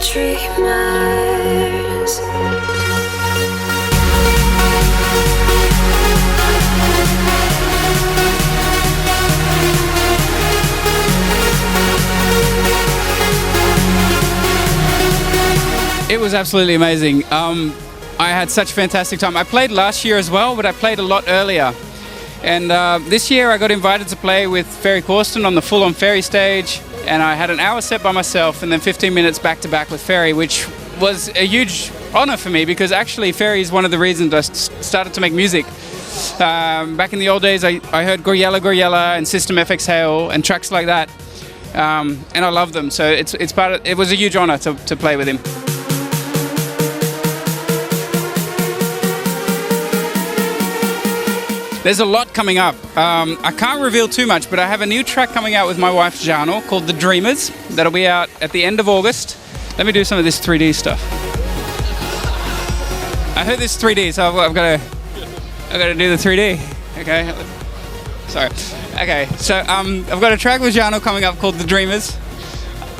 dreamers. It was absolutely amazing. I had such a fantastic time. I played last year as well, but I played a lot earlier. And this year I got invited to play with Ferry Corsten on the full-on Ferry stage, and I had an hour set by myself and then 15 minutes back-to-back with Ferry, which was a huge honor for me because actually Ferry is one of the reasons I started to make music. Back in the old days I heard Goriella Goriella and System FX Hail and tracks like that, and I love them, so it was a huge honor to play with him. There's a lot coming up. I can't reveal too much, but I have a new track coming out with my wife Jano called The Dreamers. That'll be out at the end of August. Let me do some of this 3D stuff. I heard this 3D, so I've got to do the 3D. Okay. Sorry. Okay. So I've got a track with Jano coming up called The Dreamers.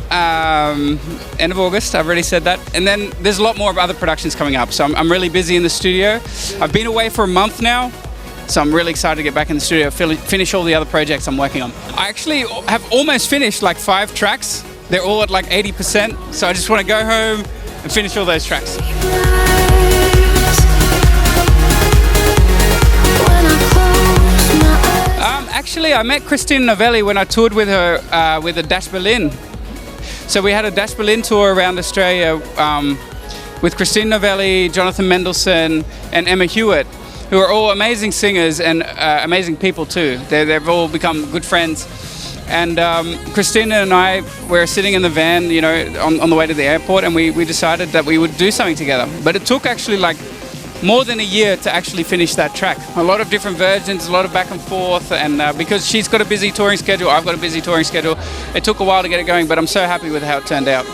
End of August, I've already said that. And then there's a lot more of other productions coming up. So I'm really busy in the studio. I've been away for a month now. So I'm really excited to get back in the studio, finish all the other projects I'm working on. I actually have almost finished like 5 tracks. They're all at like 80%. So I just want to go home and finish all those tracks. Actually, I met Christine Novelli when I toured with her with a Dash Berlin. So we had a Dash Berlin tour around Australia with Christine Novelli, Jonathan Mendelsohn, and Emma Hewitt, who are all amazing singers and amazing people too. They've all become good friends. And Christina and I were sitting in the van, you know, on the way to the airport, and we decided that we would do something together. But it took actually like more than a year to actually finish that track. A lot of different versions, a lot of back and forth, and because she's got a busy touring schedule, I've got a busy touring schedule, it took a while to get it going, but I'm so happy with how it turned out.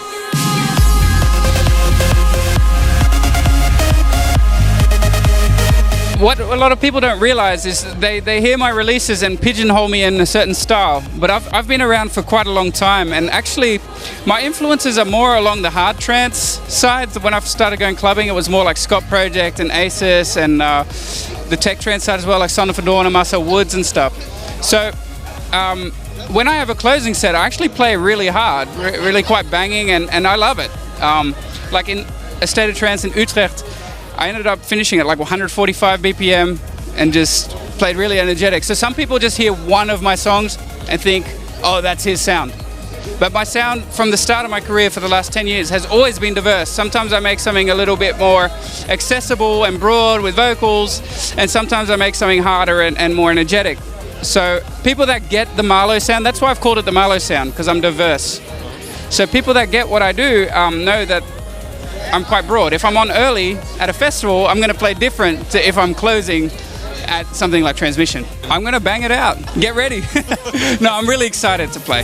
What a lot of people don't realize is they hear my releases and pigeonhole me in a certain style, but I've been around for quite a long time, and actually my influences are more along the hard trance side. When I started going clubbing, it was more like Scott Project and Aces, and the tech trance side as well, like Son of Adorna, Marcel Woods and stuff. So when I have a closing set, I actually play really hard, really quite banging, and I love it. Like in A State of Trance in Utrecht, I ended up finishing at like 145 BPM and just played really energetic. So some people just hear one of my songs and think, oh, that's his sound. But my sound from the start of my career for the last 10 years has always been diverse. Sometimes I make something a little bit more accessible and broad with vocals, and sometimes I make something harder and more energetic. So people that get the MARLO sound, that's why I've called it the MARLO sound, because I'm diverse. So people that get what I do know that I'm quite broad. If I'm on early at a festival, I'm going to play different to if I'm closing at something like Transmission. I'm going to bang it out. Get ready. No, I'm really excited to play.